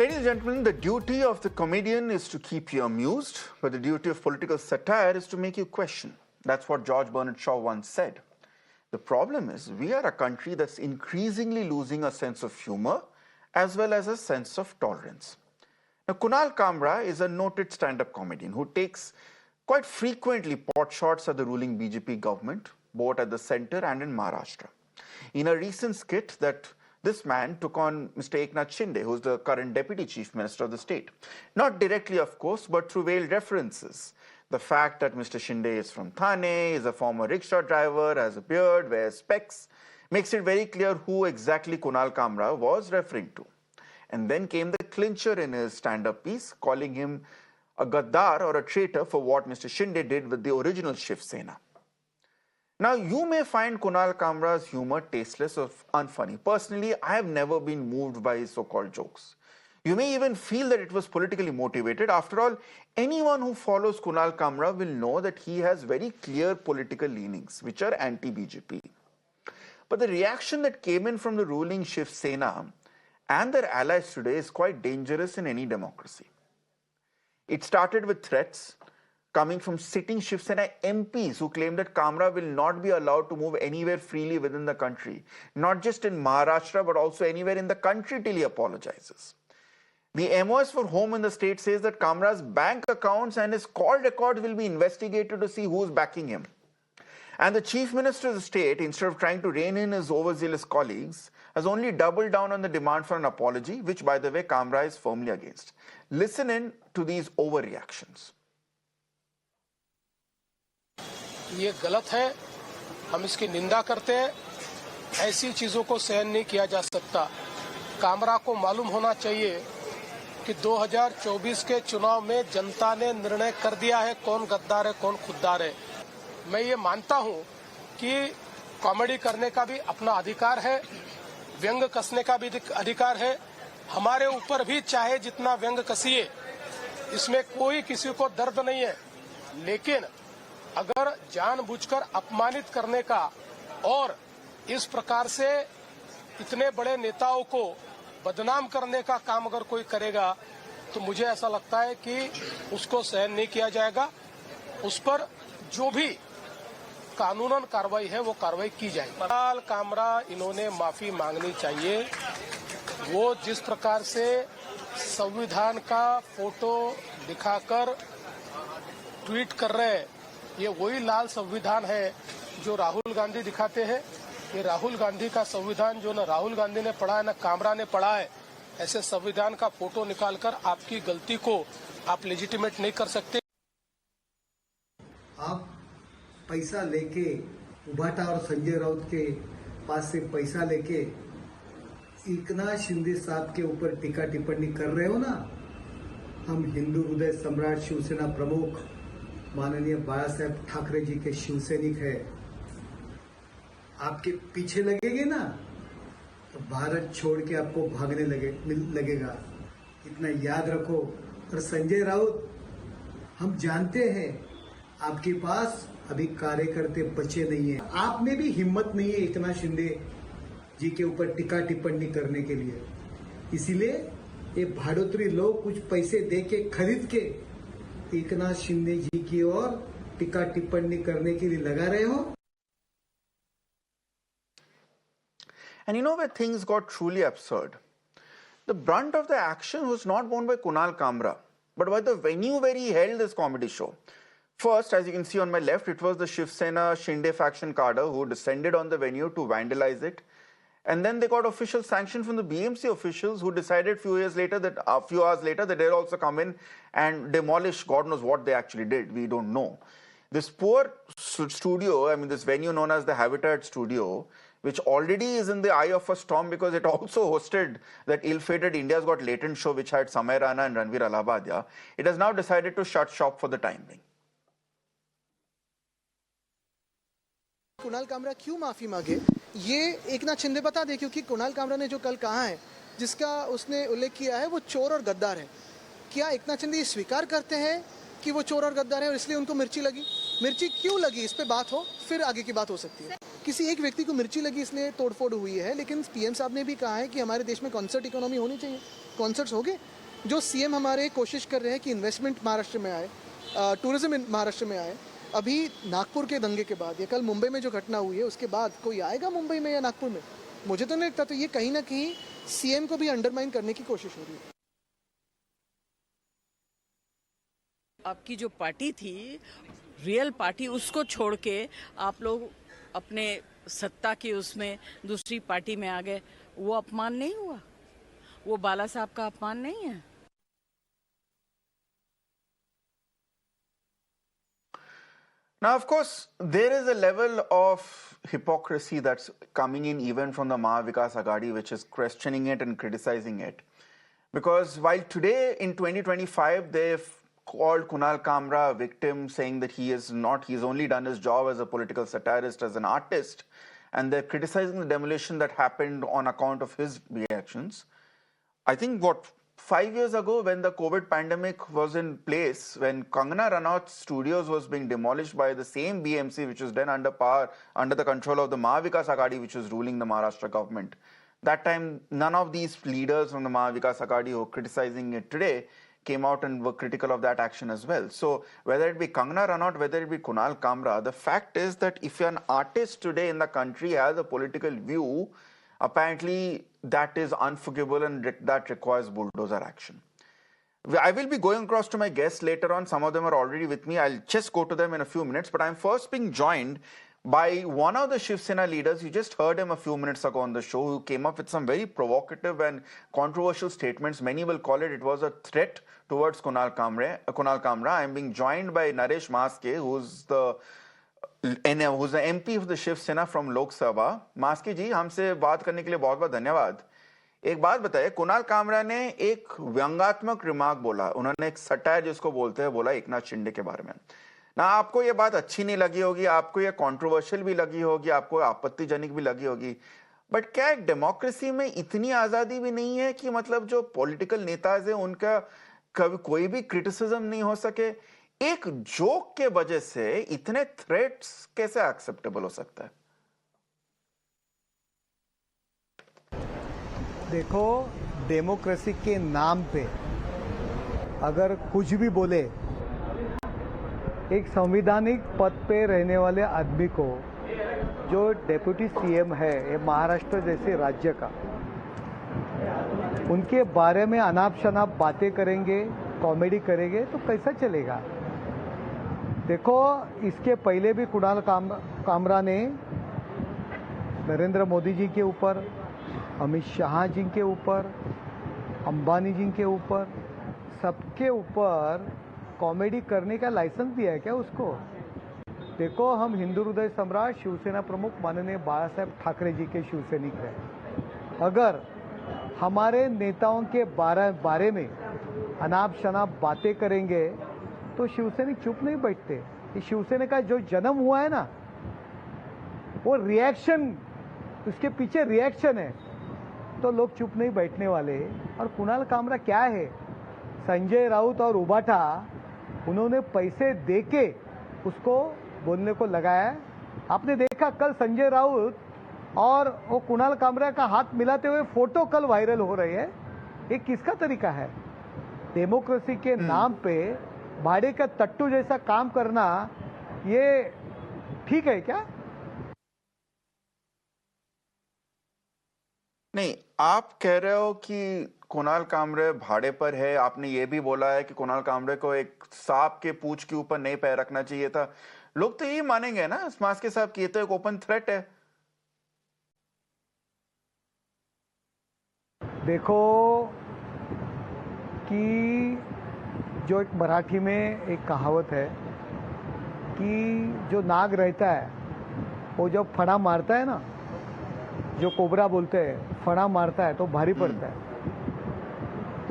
Ladies and gentlemen, the duty of the comedian is to keep you amused, but the duty of political satire is to make you question. That's what George Bernard Shaw once said. The problem is, we are a country that's increasingly losing a sense of humor as well as a sense of tolerance. Now, Kunal Kamra is a noted stand-up comedian who takes quite frequently pot shots at the ruling BJP government, both at the center and in Maharashtra. In a recent skit this man took on Mr. Eknath Shinde, who's the current Deputy Chief Minister of the state. Not directly, of course, but through veiled references. The fact that Mr. Shinde is from Thane, is a former rickshaw driver, has a beard, wears specs, makes it very clear who exactly Kunal Kamra was referring to. And then came the clincher in his stand-up piece, calling him a Gaddar or a traitor for what Mr. Shinde did with the original Shiv Sena. Now, you may find Kunal Kamra's humor tasteless or unfunny. Personally, I have never been moved by his so-called jokes. You may even feel that it was politically motivated. After all, anyone who follows Kunal Kamra will know that he has very clear political leanings, which are anti-BJP. But the reaction that came in from the ruling Shiv Sena and their allies today is quite dangerous in any democracy. It started with threats coming from sitting Shiv Sena MPs who claim that Kamra will not be allowed to move anywhere freely within the country, not just in Maharashtra, but also anywhere in the country till he apologizes. The MOS for Home in the state says that Kamra's bank accounts and his call records will be investigated to see who's backing him. And the Chief Minister of the state, instead of trying to rein in his overzealous colleagues, has only doubled down on the demand for an apology, which, by the way, Kamra is firmly against. Listen in to these overreactions. ये गलत है, हम इसकी निंदा करते हैं। ऐसी चीजों को सहन नहीं किया जा सकता। कामरा को मालूम होना चाहिए कि 2024 के चुनाव में जनता ने निर्णय कर दिया है कौन गद्दार है कौन खुददार है। मैं ये मानता हूं कि कॉमेडी करने का भी अपना अधिकार है, व्यंग कसने का भी अधिकार है। हमारे ऊपर भी चाहे जितना व्यंग कसिए, इसमें कोई किसी को दर्द नहीं है, लेकिन अगर जानबूझकर अपमानित करने का और इस प्रकार से इतने बड़े नेताओं को बदनाम करने का काम अगर कोई करेगा तो मुझे ऐसा लगता है कि उसको सहन नहीं किया जाएगा। उस पर जो भी कानूनन कार्रवाई है वो कार्रवाई की जाएगी। कुणाल कामरा इन्होंने माफी मांगनी चाहिए। वो जिस प्रकार से संविधान का फोटो दिखाकर ट्वीट कर रहे हैं, ये वही लाल संविधान है जो राहुल गांधी दिखाते हैं। ये राहुल गांधी का संविधान जो न राहुल गांधी ने पढ़ा है न कामरा ने पढ़ा है। ऐसे संविधान का फोटो निकालकर आपकी गलती को आप लेजिटिमेट नहीं कर सकते। आप पैसा लेके उभाटा और संजय राउत के पास से पैसा लेके एकनाथ शिंदे साहब के ऊपर टीका टिप्पणी कर रहे हो ना। हम हिंदू हृदय सम्राट शिवसेना प्रमुख माननीय बाला साहेब ठाकरे जी के शिवसैनिक है। आपके पीछे लगेंगे ना तो भारत छोड़ के आपको भागने लगेगा। इतना याद रखो। और संजय राउत, हम जानते हैं आपके पास अभी कार्यकर्ते बचे नहीं है। आप में भी हिम्मत नहीं है एकनाथ शिंदे जी के ऊपर टीका टिप्पणी करने के लिए। इसीलिए ये भाड़ोत्री लोग कुछ पैसे दे के खरीद के एकनाथ शिंदे जी की ओर टीका टिप्पणी करने के लिए लगा रहे हो। And you know where things got truly absurd? The brunt of the action was not borne by Kunal Kamra, but by the venue where he held this comedy show. First, as you can see on my left, it was the Shiv Sena Shinde faction cadre who descended on the venue to vandalize it. And then they got official sanction from the BMC officials who decided a few hours later that they'll also come in and demolish. God knows what they actually did. We don't know. This poor studio, I mean this venue known as the Habitat Studio, which already is in the eye of a storm because it also hosted that ill-fated India's Got Latent show which had Samay Rana and Ranveer Allahabadiya. It has now decided to shut shop for the time being. Kunal Kamra क्यों माफी मांगे ये एकनाथ शिंदे बता दे, क्योंकि कुणाल कामरा ने जो कल कहा है, जिसका उसने उल्लेख किया है, वो चोर और गद्दार है। क्या एकनाथ शिंदे स्वीकार करते हैं कि वो चोर और गद्दार है और इसलिए उनको मिर्ची लगी? मिर्ची क्यों लगी इस पे बात हो, फिर आगे की बात हो सकती है। किसी एक व्यक्ति को मिर्ची लगी इसलिए तोड़फोड़ हुई है, लेकिन पीएम साहब ने भी कहा है कि हमारे देश में कॉन्सर्ट इकोनॉमी होनी चाहिए। कॉन्सर्ट्स हो गए। जो सीएम हमारे कोशिश कर रहे हैं कि इन्वेस्टमेंट महाराष्ट्र में आए, टूरिज्म महाराष्ट्र में आए। अभी नागपुर के दंगे के बाद या कल मुंबई में जो घटना हुई है उसके बाद कोई आएगा मुंबई में या नागपुर में? मुझे तो नहीं लगता। तो ये कहीं ना कहीं सीएम को भी अंडरमाइन करने की कोशिश हो रही है। आपकी जो पार्टी थी, रियल पार्टी, उसको छोड़ के आप लोग अपने सत्ता की उसमें दूसरी पार्टी में आ गए। वो अपमान नहीं हुआ? वो बाला साहब का अपमान नहीं है? Now, of course, there is a level of hypocrisy that's coming in even from the Maha Vikas Aghadi, which is questioning it and criticizing it. Because while today in 2025, they've called Kunal Kamra a victim, saying that he's only done his job as a political satirist, as an artist, and they're criticizing the demolition that happened on account of his reactions. I think 5 years ago, when the COVID pandemic was in place, when Kangana Ranaut's studios was being demolished by the same BMC, which was then under the control of the Maha Vikas Aghadi, which was ruling the Maharashtra government. That time, none of these leaders from the Maha Vikas Aghadi who are criticizing it today came out and were critical of that action as well. So whether it be Kangana Ranaut, whether it be Kunal Kamra, the fact is that if you're an artist today in the country has a political view, apparently that is unforgivable and that requires bulldozer action. I will be going across to my guests later on. Some of them are already with me. I'll just go to them in a few minutes. But I'm first being joined by one of the Shiv Sena leaders. You just heard him a few minutes ago on the show, who came up with some very provocative and controversial statements. Many will call it was a threat towards Kunal Kamra. I'm being joined by Naresh Mhaske, who's the MP of the Shiv Sena from Lok Sabha. Mhaske ji, हमसे बात करने के लिए बहुत-बहुत धन्यवाद। एक बात बताइए, कुणाल कामरा ने एक व्यंग्यात्मक रिमार्क बोला, उन्होंने एक सटायर जिसको बोलते हैं बोला एकनाथ शिंदे के बारे में। ना आपको ये बात अच्छी नहीं लगी होगी, आपको ये कंट्रोवर्शियल भी लगी होगी, आपको आपत्तिजनक भी लगी होगी, बट क्या एक डेमोक्रेसी में इतनी आजादी भी नहीं है कि मतलब जो पॉलिटिकल नेताज हैं उनका कभी कोई भी क्रिटिसिज्म नहीं हो सके? एक जोक के वजह से इतने थ्रेट्स कैसे एक्सेप्टेबल हो सकता है? देखो, डेमोक्रेसी के नाम पे अगर कुछ भी बोले, एक संवैधानिक पद पे रहने वाले आदमी को, जो डेप्यूटी सीएम है ये महाराष्ट्र जैसे राज्य का, उनके बारे में अनाप शनाप बातें करेंगे, कॉमेडी करेंगे तो कैसा चलेगा? देखो, इसके पहले भी कुणाल कामरा ने नरेंद्र मोदी जी के ऊपर, अमित शाह जी के ऊपर, अंबानी जी के ऊपर, सबके ऊपर कॉमेडी करने का लाइसेंस दिया है क्या उसको? देखो, हम हिंदू हृदय सम्राट शिवसेना प्रमुख माननीय बाला साहेब ठाकरे जी के शिवसैनिक हैं। अगर हमारे नेताओं के बारे में अनाप शनाप बातें करेंगे तो शिवसैनिक चुप नहीं बैठते। ये शिवसेना का जो जन्म हुआ है ना, वो रिएक्शन, उसके पीछे रिएक्शन है, तो लोग चुप नहीं बैठने वाले। और कुणाल कामरा क्या है? संजय राउत और उबाटा, उन्होंने पैसे देके उसको बोलने को लगाया है। आपने देखा कल संजय राउत और वो कुणाल कामरा का हाथ मिलाते हुए फोटो कल वायरल हो रही है। ये किसका तरीका है? डेमोक्रेसी के नाम पे भाड़े का तट्टू जैसा काम करना, ये ठीक है क्या? नहीं, आप कह रहे हो कि कुणाल कामरे भाड़े पर है। आपने ये भी बोला है कि कुणाल कामरे को एक सांप के पूंछ के ऊपर नहीं पैर रखना चाहिए था। लोग तो यही मानेंगे ना स्मास्के साहब कि ये तो एक ओपन थ्रेट है। देखो कि जो एक मराठी में एक कहावत है कि जो नाग रहता है वो जब फड़ा मारता है ना, जो कोबरा बोलते हैं, फड़ा मारता है तो भारी पड़ता है।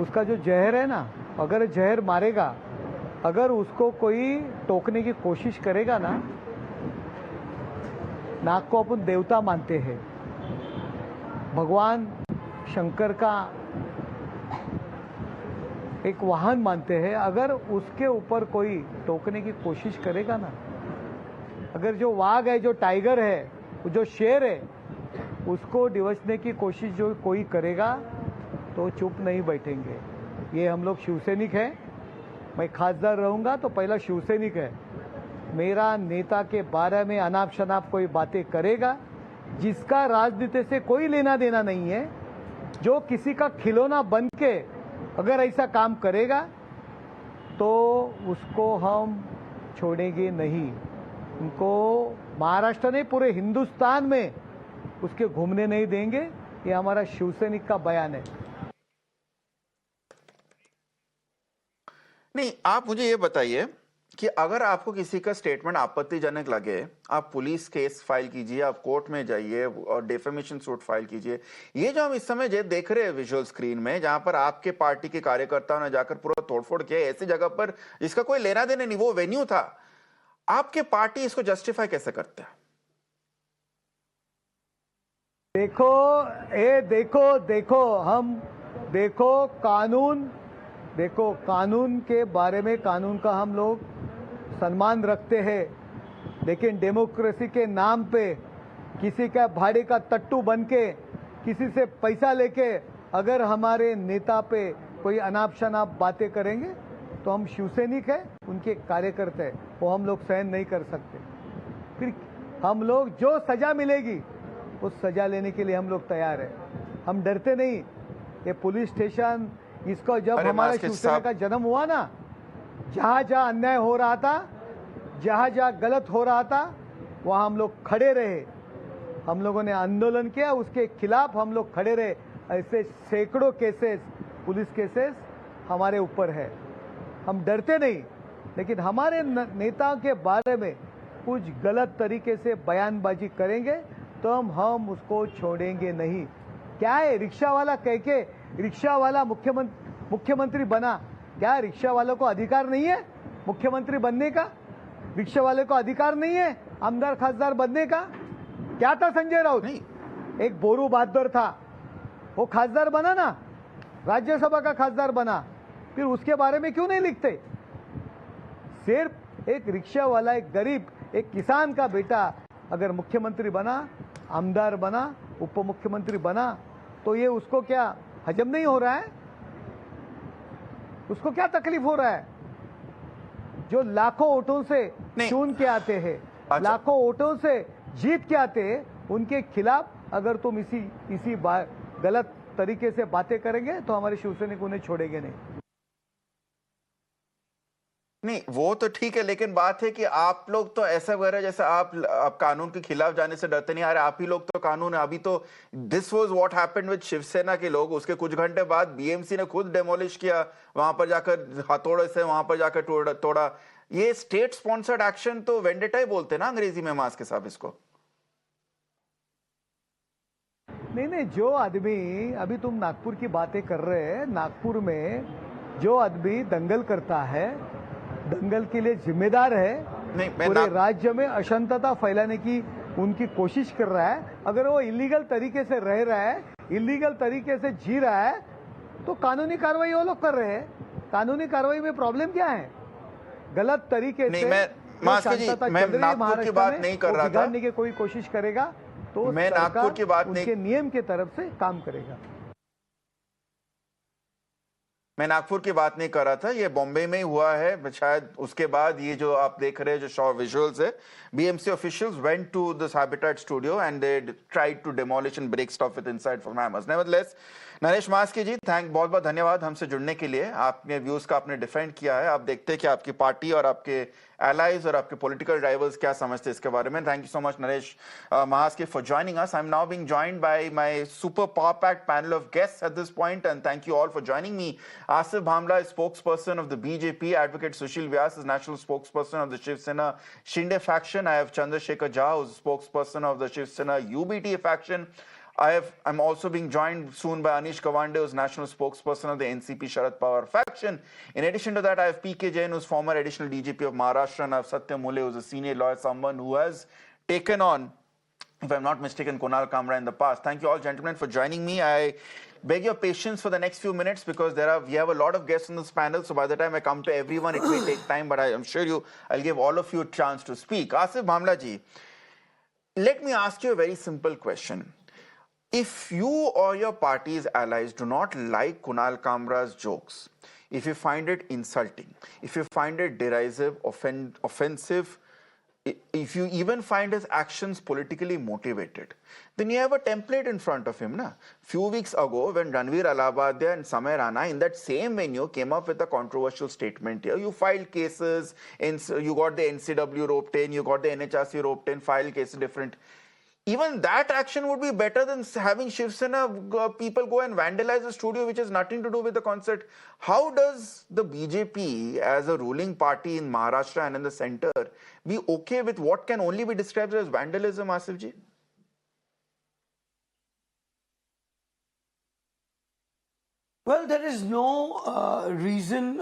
उसका जो जहर है ना, अगर जहर मारेगा, अगर उसको कोई टोकने की कोशिश करेगा ना, नाग को अपन देवता मानते हैं, भगवान शंकर का एक वाहन मानते हैं। अगर उसके ऊपर कोई टोकने की कोशिश करेगा ना, अगर जो वाघ है, जो टाइगर है, जो शेर है उसको डिवचने की कोशिश जो कोई करेगा तो चुप नहीं बैठेंगे। ये हम लोग शिवसैनिक हैं, मैं खासदार रहूँगा तो पहला शिवसैनिक है। मेरा नेता के बारे में अनाप शनाप कोई बातें करेगा जिसका राजनीति से कोई लेना देना नहीं है, जो किसी का खिलौना बन के अगर ऐसा काम करेगा तो उसको हम छोड़ेंगे नहीं। उनको महाराष्ट्र नहीं पूरे हिंदुस्तान में उसके घूमने नहीं देंगे। ये हमारा शिवसैनिक का बयान है। नहीं, आप मुझे ये बताइए कि अगर आपको किसी का स्टेटमेंट आपत्तिजनक लगे, आप पुलिस केस फाइल कीजिए, आप कोर्ट में जाइए और डेफेमेशन सूट फाइल कीजिए। ये जो हम इस समय देख रहे हैं विजुअल स्क्रीन में, जहां पर आपके पार्टी के कार्यकर्ताओं ने जाकर पूरा तोड़फोड़ किया, ऐसी जगह पर जिसका कोई लेना देना नहीं, वो वेन्यू था, आपके पार्टी इसको जस्टिफाई कैसे करते हैं? देखो कानून के बारे में, कानून का हम लोग सम्मान रखते हैं, लेकिन डेमोक्रेसी के नाम पे किसी का भाड़े का तट्टू बन के किसी से पैसा लेके अगर हमारे नेता पे कोई अनाप शनाप बातें करेंगे तो हम शिवसैनिक हैं, उनके कार्यकर्ता हैं, वो हम लोग सहन नहीं कर सकते। फिर हम लोग जो सजा मिलेगी उस सजा लेने के लिए हम लोग तैयार हैं, हम डरते नहीं। ये पुलिस स्टेशन, इसको जब हमारा शिवसेना का जन्म हुआ ना, जहां जहां अन्याय हो रहा था, जहां जहां गलत हो रहा था, वहां हम लोग खड़े रहे, हम लोगों ने आंदोलन किया, उसके खिलाफ हम लोग खड़े रहे। ऐसे सैकड़ों केसेस, पुलिस केसेस हमारे ऊपर है, हम डरते नहीं। लेकिन हमारे नेताओं के बारे में कुछ गलत तरीके से बयानबाजी करेंगे तो हम उसको छोड़ेंगे नहीं। क्या है, रिक्शा वाला कह के रिक्शा वाला मुख्यमंत्री बना, क्या रिक्शा वालों को अधिकार नहीं है मुख्यमंत्री बनने का? रिक्शा वाले को अधिकार नहीं है आमदार खासदार बनने का? क्या था संजय राउत? एक बोरू बहादुर था, वो खासदार बना ना, राज्यसभा का खासदार बना, फिर उसके बारे में क्यों नहीं लिखते? सिर्फ एक रिक्शा वाला, एक गरीब, एक किसान का बेटा अगर मुख्यमंत्री बना, आमदार बना, उप मुख्यमंत्री बना, तो ये उसको क्या हजम नहीं हो रहा है? उसको क्या तकलीफ हो रहा है? जो लाखों वोटों से चुन के आते हैं, लाखों वोटों से जीत के आते हैं, उनके खिलाफ अगर तुम इसी गलत तरीके से बातें करेंगे तो हमारे शिवसैनिक उन्हें छोड़ेंगे नहीं। नहीं, वो तो ठीक है, लेकिन बात है कि आप लोग तो ऐसा वगैरह, जैसे आप कानून के खिलाफ जाने से डरते नहीं आ रहे, आप ही लोग तो कानून है। अभी तो this was what happened with Shiv Sena के लोग, उसके कुछ घंटे बाद बीएमसी ने खुद डेमोलिश किया, वहां पर जाकर हथौड़े से वहां पर जाकर तोड़ा। ये स्टेट स्पॉन्सर्ड एक्शन तो वेंडेटा ही बोलते हैं ना अंग्रेजी में, मास्क के साहब इसको। नहीं, जो आदमी, अभी तुम नागपुर की बातें कर रहे हैं, नागपुर में जो आदमी दंगल करता है, दंगल के लिए जिम्मेदार है, पूरे राज्य में अशांतता फैलाने की उनकी कोशिश कर रहा है, अगर वो इलीगल तरीके से रह रहा है, इलीगल तरीके से जी रहा है, तो कानूनी कार्रवाई वो लोग कर रहे हैं। कानूनी कार्रवाई में प्रॉब्लम क्या है? गलत तरीके से मैं नागपुर की बात नहीं कर रहा था, बिगाड़ने की कोई कोशिश करेगा तो मैं नागपुर की बात नहीं, उनके नियम के तरफ से काम करेगा। मैं नागपुर की बात नहीं कर रहा था, ये बॉम्बे में ही हुआ है शायद। उसके बाद ये जो आप देख रहे हैं, जो शॉ विजुअल्स है, BMC officials went to this habitat studio and they tried to demolish and break stuff with inside from hammers. Nevertheless, Naresh Mhaske ji, बहुत बहुत धन्यवाद हमसे जुड़ने के लिए। आपने व्यूज का आपने डिफेंड किया है, आप देखते हैं कि आपकी पार्टी और आपके allies और आपके political rivals क्या समझते हैं इसके बारे में। Thank you so much, Naresh Mhaske, for joining us. I'm now being joined by my super power-packed panel of guests at this point, and thank you all for joining me. Asif Bhamla is spokesperson of the BJP. Advocate Sushil Vyas is national spokesperson of the Shiv Sena Shinde faction. I have Chandrasekhar Jha, who's spokesperson of the Shiv Sena UBT faction. I'm also being joined soon by Anish Kawande, who's national spokesperson of the NCP Sharad Pawar faction. In addition to that, I have PK Jain, who's former additional DGP of Maharashtra, and I have Satya Mule, who's a senior lawyer, someone who has taken on, if I'm not mistaken, Kunal Kamra in the past. Thank you all, gentlemen, for joining me. I beg your patience for the next few minutes because we have a lot of guests on this panel. So by the time I come to everyone, it may take time, but I'm sure I'll give all of you a chance to speak. Asif Bhamla ji, let me ask you a very simple question. If you or your party's allies do not like Kunal Kamra's jokes, if you find it insulting, if you find it derisive, offensive, if you even find his actions politically motivated, then you have a template in front of him. Na? Few weeks ago, when Ranveer Allahabadiya and Samay Rana in that same venue came up with a controversial statement here, you filed cases, you got the NCW roped in, you got the NHRC roped in, filed cases different. Even that action would be better than having Shiv Sena people go and vandalize a studio which has nothing to do with the concert. How does the BJP as a ruling party in Maharashtra and in the center be okay with what can only be described as vandalism, Asif ji? Well, there is no reason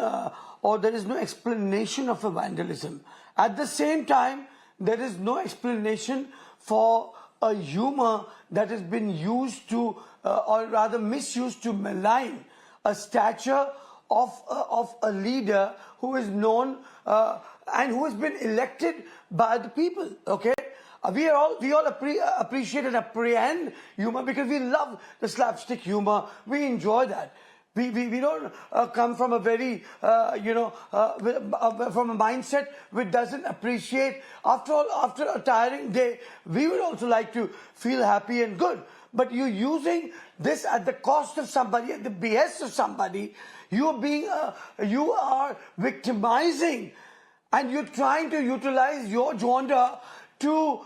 or there is no explanation of a vandalism. At the same time, there is no explanation for a humor that has been used to, or rather misused to malign a stature of a leader who is known and who has been elected by the people. Okay, we all appreciate and apprehend humor because we love the slapstick humor. We enjoy that. We don't come from a very, from a mindset which doesn't appreciate. After all, after a tiring day, we would also like to feel happy and good. But you're using this at the cost of somebody, at the behest of somebody. You are victimizing, and you're trying to utilize your genre to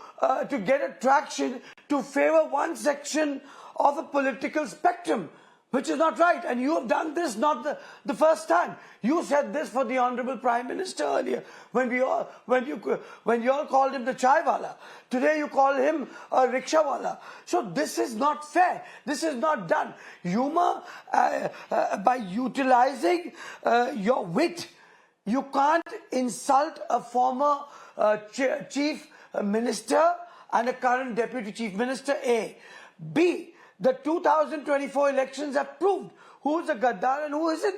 get attraction to favor one section of a political spectrum, which is not right. And you have done this not the first time. You said this for the Honorable Prime Minister earlier, when you all called him the chai wala. Today you call him a rickshaw wala. So this is not fair. This is not done. Humor, by utilizing your wit, you can't insult a former chief minister and a current deputy chief minister, A. B, the 2024 elections have proved who is a Gaddar and who isn't.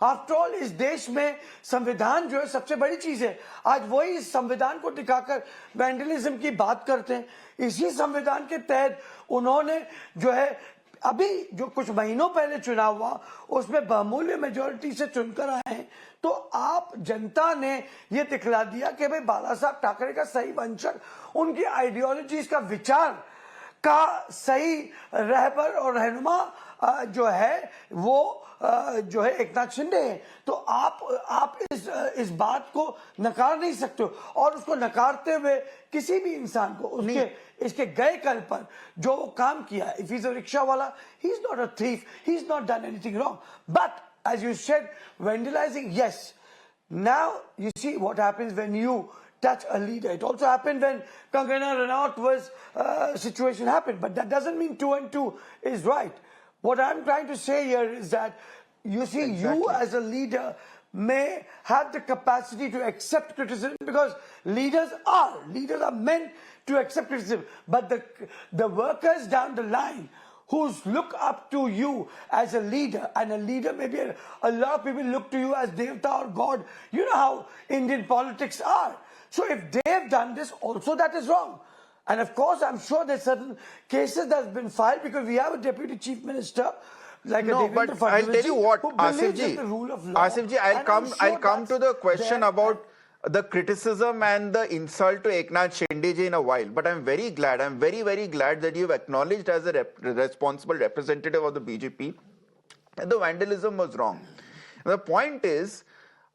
After all, इस देश में संविधान जो है सबसे बड़ी चीज है. आज वही इस संविधान को दिखाकर वैंडलिज्म की बात करते हैं. इसी संविधान के तहत उन्होंने जो है अभी जो कुछ महीनों पहले चुनाव हुआ उसमें बहुमूल्य मेजोरिटी से चुनकर आए हैं. तो आप जनता ने ये दिखला दिया कि भाई बाला साहब ठाकरे का सही वंशज, उनकी आइडियोलॉजीज का विचार का सही रहबर और रहनुमा जो है वो जो है एकनाथ शिंदे है. तो आप इस बात को नकार नहीं सकते हो. और उसको नकारते हुए किसी भी इंसान को उसके इसके गए कल पर जो काम किया, if he's a rickshaw wala, he's not a thief, he's not done anything wrong. But as you said, vandalizing, yes. Now you see what happens when you touch a leader. It also happened when Kangana Ranaut was situation happened, but that doesn't mean 2 and 2 is right. What I'm trying to say here is that you see, you as a leader may have the capacity to accept criticism because leaders are meant to accept criticism. But the workers down the line who look up to you as a leader, and a leader maybe a lot of people look to you as Devta or God. You know how Indian politics are. So if they have done this, also that is wrong. And of course, I'm sure there's certain cases that have been filed because we have a deputy chief minister like no, but I'll tell you what, Asif ji, I'll come to the question about the criticism and the insult to Eknath Shinde ji in a while. But I'm very glad, I'm very, very glad that you've acknowledged as a responsible representative of the BJP that the vandalism was wrong. And the point is,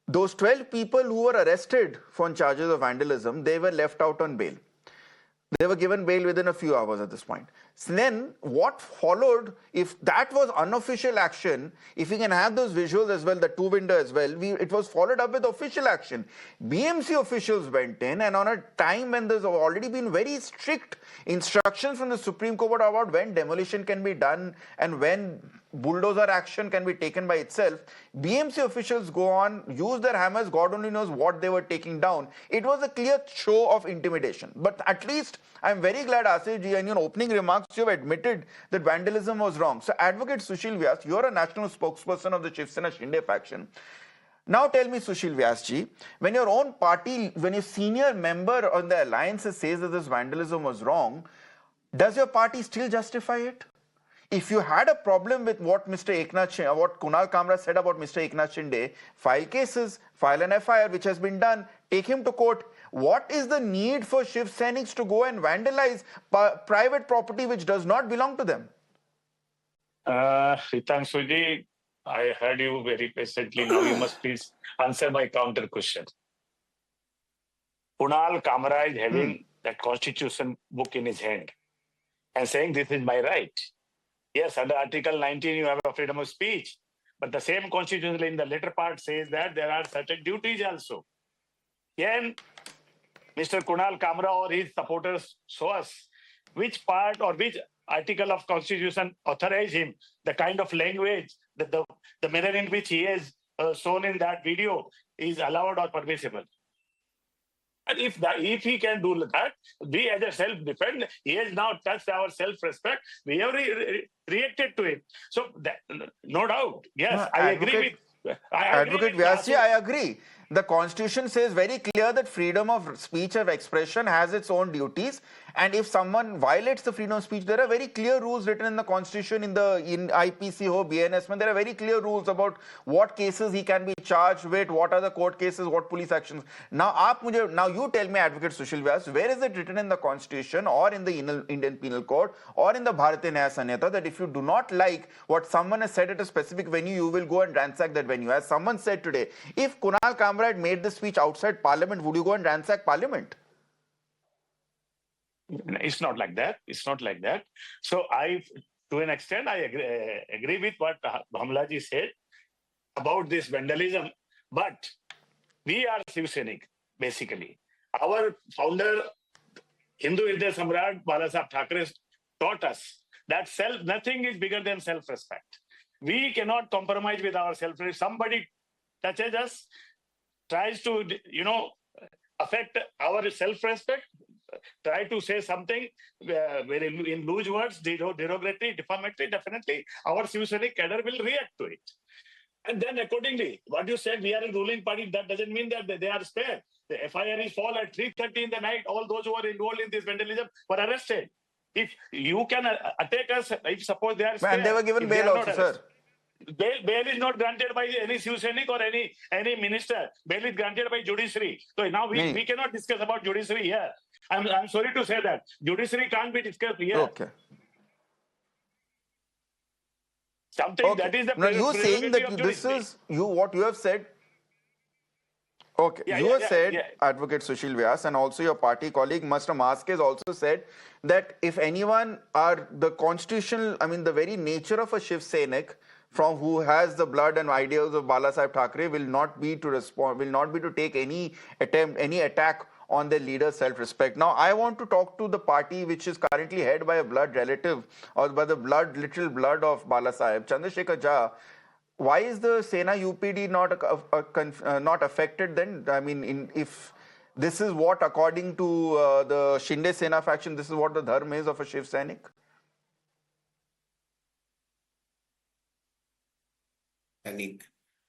those 12 people who were arrested on charges of vandalism, they were left out on bail. They were given bail within a few hours at this point. So then what followed, if that was unofficial action, if we can have those visuals as well, the two-window as well, it was followed up with official action. BMC officials went in, and on a time when there's already been very strict instructions from the Supreme Court about when demolition can be done and when bulldozer action can be taken by itself, BMC officials go on, use their hammers, God only knows what they were taking down. It was a clear show of intimidation. But at least I'm very glad, Asif ji, in your opening remarks, you have admitted that vandalism was wrong. So Advocate Sushil Vyas, you're a national spokesperson of the Shiv Sena Shinde faction. Now tell me, Sushil Vyasji, when your own party, when your senior member on the alliance says that this vandalism was wrong, does your party still justify it? If you had a problem with what Mr. Eknath, what Kunal Kamra said about Mr. Eknath Shinde, file cases, file an FIR, which has been done, take him to court. What is the need for Shiv Seniks to go and vandalize private property which does not belong to them? Ritangshu ji, I heard you very patiently. Now you must please answer my counter question. Kunal Kamra is having that constitution book in his hand and saying this is my right. Yes, under Article 19 you have a freedom of speech, but the same constitution in the later part says that there are certain duties also. Can Mr. Kunal Kamra or his supporters show us which part or which article of constitution authorize him, the kind of language, the manner in which he has shown in that video is allowed or permissible? And if he can do that, we as a self-defense, he has now touched our self-respect. We have reacted to it. So, no doubt, yes, I agree with... Advocate Vyasji, I agree. The Constitution says very clear that freedom of speech or expression has its own duties, and if someone violates the freedom of speech, there are very clear rules written in the Constitution, in IPC ho, BNS, there are very clear rules about what cases he can be charged with, what are the court cases, what police actions. Now, you tell me, Advocate Sushil Vyas, where is it written in the Constitution or in the Indian Penal Code or in the Bharatiya Nyaya Sanhita that if you do not like what someone has said at a specific venue, you will go and ransack that venue? As someone said today, if Kunal Kamra had made the speech outside Parliament, would you go and ransack Parliament? It's not like that. It's not like that. So to an extent, I agree with what Bhamla ji said about this vandalism. But we are Shivsenik, basically. Our founder, Hindu Hriday Samrat Balasaheb Thackeray, taught us that nothing is bigger than self-respect. We cannot compromise with our self-respect. Somebody touches us, tries to, affect our self-respect, try to say something very in loose words, derogatory, defamatory, definitely our Shivsena cadre will react to it. And then accordingly, what you said, we are a ruling party, that doesn't mean that they are spared. The FIR is fall at 3:30 in the night. All those who are involved in this vandalism were arrested. If you can attack us, if suppose they are spared. And they were given bail also, sir. Bail is not granted by any Shivsenik or any minister. Bail is granted by judiciary. So now we cannot discuss about judiciary here. I'm sorry to say that. Judiciary can't be discussed here. Okay. Something that is the now you saying that this is what you have said. Okay, you have said, Advocate Sushil Vyas, and also your party colleague, Mr. Mhaske, has also said that if anyone are the constitutional, the very nature of a Shiv Senik, from who has the blood and ideals of Balasaheb Thackeray, will not be to respond, will not be to take any attack on their leader's self-respect. Now, I want to talk to the party which is currently headed by a blood relative or by the literal blood of Balasaheb, Chandrasekhar Jha. Why is the Sena UPD not affected then? If this is what, according to the Shinde Sena faction, this is what the dharma is of a Shiv Sainik?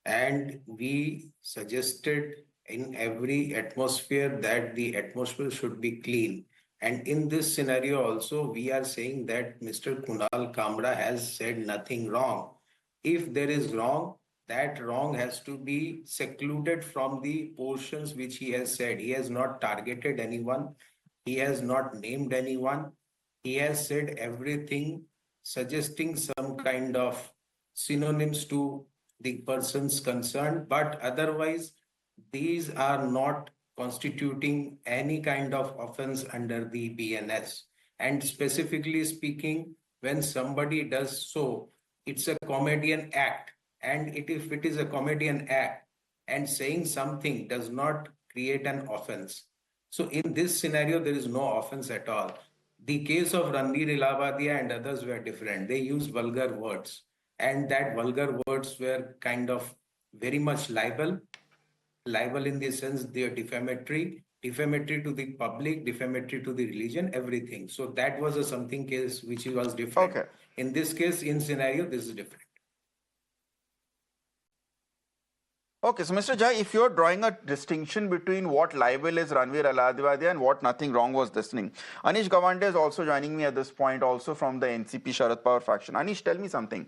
And we suggested in every atmosphere that the atmosphere should be clean. And in this scenario also, we are saying that Mr. Kunal Kamra has said nothing wrong. If there is wrong, that wrong has to be secluded from the portions which he has said. He has not targeted anyone. He has not named anyone. He has said everything, suggesting some kind of synonyms to the persons concerned, but otherwise these are not constituting any kind of offense under the BNS. And specifically speaking, when somebody does so, it's a comedian act. And if it is a comedian act and saying something does not create an offense. So in this scenario, there is no offense at all. The case of Ranveer Ilabadia and others were different. They used vulgar words. And that vulgar words were kind of very much libel in the sense they are defamatory to the public, defamatory to the religion, everything. So that was a something case which was different. Okay. In this case, in scenario, this is different. Okay, so Mr. Jai, if you're drawing a distinction between what libel is Ranveer Aladwadi and what nothing wrong was listening, Anish Gawande is also joining me at this point, also from the NCP Sharad Pawar faction. Anish, tell me something.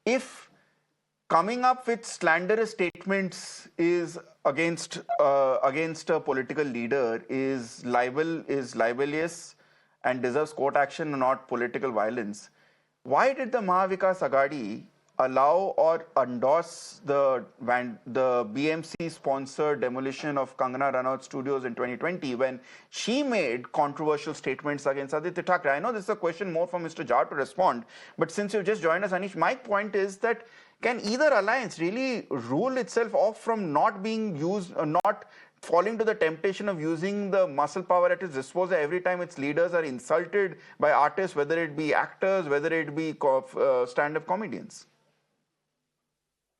If coming up with slanderous statements is against a political leader is libelous and deserves court action and not political violence, why did the Mahavikas Aghadi allow or endorse the BMC-sponsored demolition of Kangana Ranaut studios in 2020 when she made controversial statements against Aditya Thackeray? I know this is a question more for Mr. Jar to respond, but since you've just joined us, Anish, my point is that can either alliance really rule itself off from not being used, or not falling to the temptation of using the muscle power at its disposal every time its leaders are insulted by artists, whether it be actors, whether it be stand-up comedians?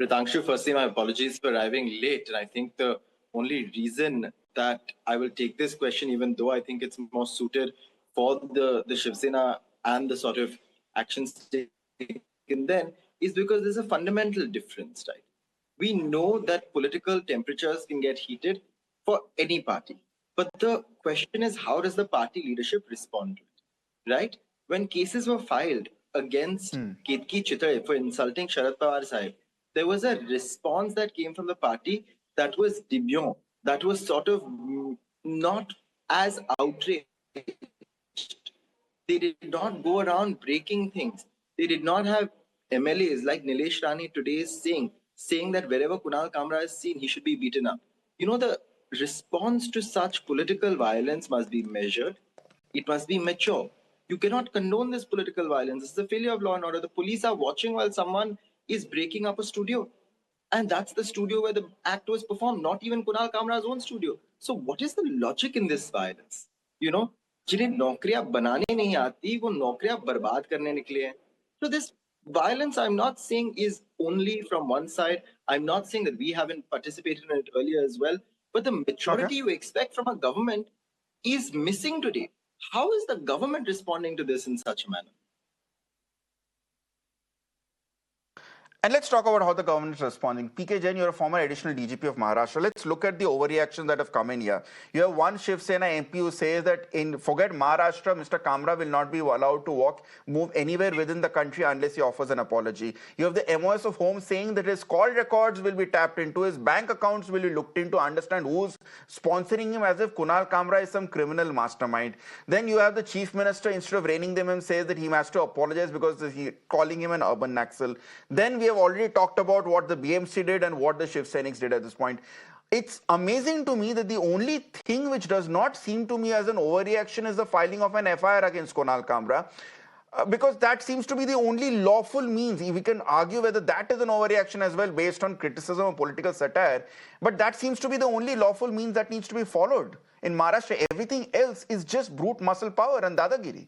Ritangshu, firstly, my apologies for arriving late. And I think the only reason that I will take this question, even though I think it's more suited for the Shiv Sena and the sort of actions taken then, is because there's a fundamental difference, right? We know that political temperatures can get heated for any party. But the question is, how does the party leadership respond to it, right? When cases were filed against Ketki Chitrai for insulting Sharad Pawar Sahib, there was a response that came from the party that was demure, that was sort of not as outraged. They did not go around breaking things. They did not have MLAs like Nilesh Rani today is saying that wherever Kunal Kamra is seen, he should be beaten up. You know, the response to such political violence must be measured. It must be mature. You cannot condone this political violence. This is a failure of law and order. The police are watching while someone is breaking up a studio. And that's the studio where the act was performed, not even Kunal Kamra's own studio. So what is the logic in this violence? You know, जिन्हें नौकरियां बनाने नहीं आती, वो नौकरियां बर्बाद करने निकले हैं. So this violence, I'm not saying is only from one side. I'm not saying that we haven't participated in it earlier as well. But the maturity you expect from a government is missing today. How is the government responding to this in such a manner? And let's talk about how the government is responding. PK Jain, you're a former additional DGP of Maharashtra. Let's look at the overreactions that have come in here. You have one Shiv Sena MP who says that forget Maharashtra, Mr. Kamra will not be allowed to move anywhere within the country unless he offers an apology. You have the MOS of Home saying that his call records will be tapped into, his bank accounts will be looked into, understand who's sponsoring him, as if Kunal Kamra is some criminal mastermind. Then you have the Chief Minister, instead of reining them in, says that he has to apologize because he's calling him an urban naxal. Then we have already talked about what the BMC did and what the Shiv Senics did at this point. It's amazing to me that the only thing which does not seem to me as an overreaction is the filing of an FIR against Kunal Kamra, because that seems to be the only lawful means. We can argue whether that is an overreaction as well based on criticism of political satire, but that seems to be the only lawful means that needs to be followed. In Maharashtra, everything else is just brute muscle power and dadagiri.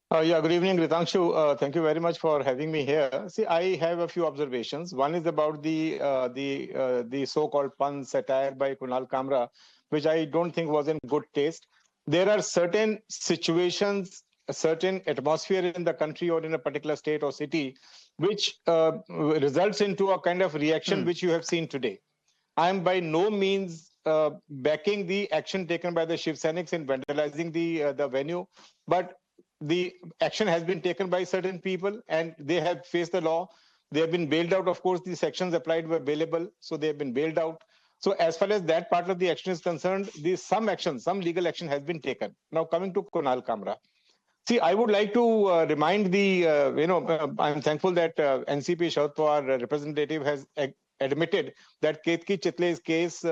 Good evening, Ritangshu. Thank you very much for having me here. See, I have a few observations. One is about the so-called pun satire by Kunal Kamra, which I don't think was in good taste. There are certain situations, a certain atmosphere in the country or in a particular state or city, which results into a kind of reaction which you have seen today. I am by no means backing the action taken by the Shiv Senics in vandalizing the venue, but the action has been taken by certain people and they have faced the law. They have been bailed out. Of course, the sections applied were bailable, so they have been bailed out. So as far as that part of the action is concerned, some legal action has been taken. Now coming to Kunal Kamra. See, I would like to remind I'm thankful that NCP Sharad Pawar representative has admitted that Ketki Chitrai's case,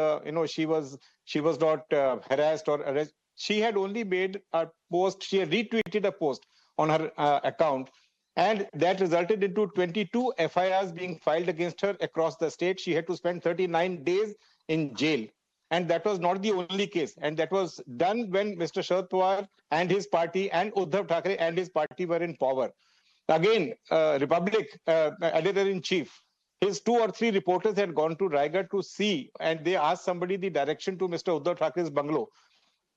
she was not harassed or arrested. She had only made a post, she had retweeted a post on her account, and that resulted into 22 FIRs being filed against her across the state. She had to spend 39 days in jail. And that was not the only case. And that was done when Mr. Sharad Pawar and his party and Uddhav Thackeray and his party were in power. Again, Republic editor-in-chief, his 2 or 3 reporters had gone to Raigad to see, and they asked somebody the direction to Mr. Uddhav Thackeray's bungalow.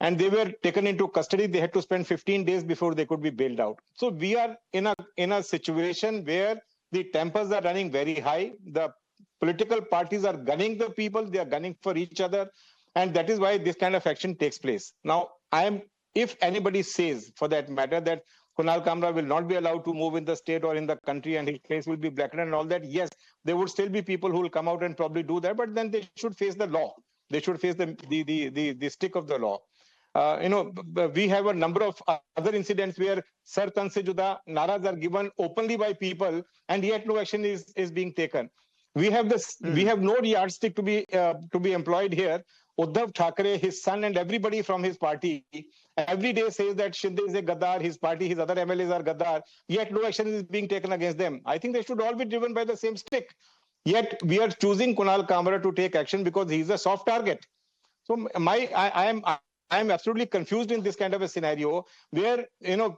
And they were taken into custody. They had to spend 15 days before they could be bailed out. So we are in a situation where the tempers are running very high. The political parties are gunning the people, they are gunning for each other, and that is why this kind of action takes place. Now, if anybody says, for that matter, that Kunal Kamra will not be allowed to move in the state or in the country and his place will be blackened and all that, yes, there would still be people who will come out and probably do that, but then they should face the law. They should face the stick of the law. We have a number of other incidents where Sar Tan Se Juda naras are given openly by people, and yet no action is being taken. We have we have no yardstick to be employed here. Uddhav Thackeray, his son, and everybody from his party every day says that Shinde is a Gaddar, his party, his other MLAs are Gaddar, yet no action is being taken against them. I think they should all be driven by the same stick. Yet we are choosing Kunal Kamra to take action because he is a soft target. So I am absolutely confused in this kind of a scenario where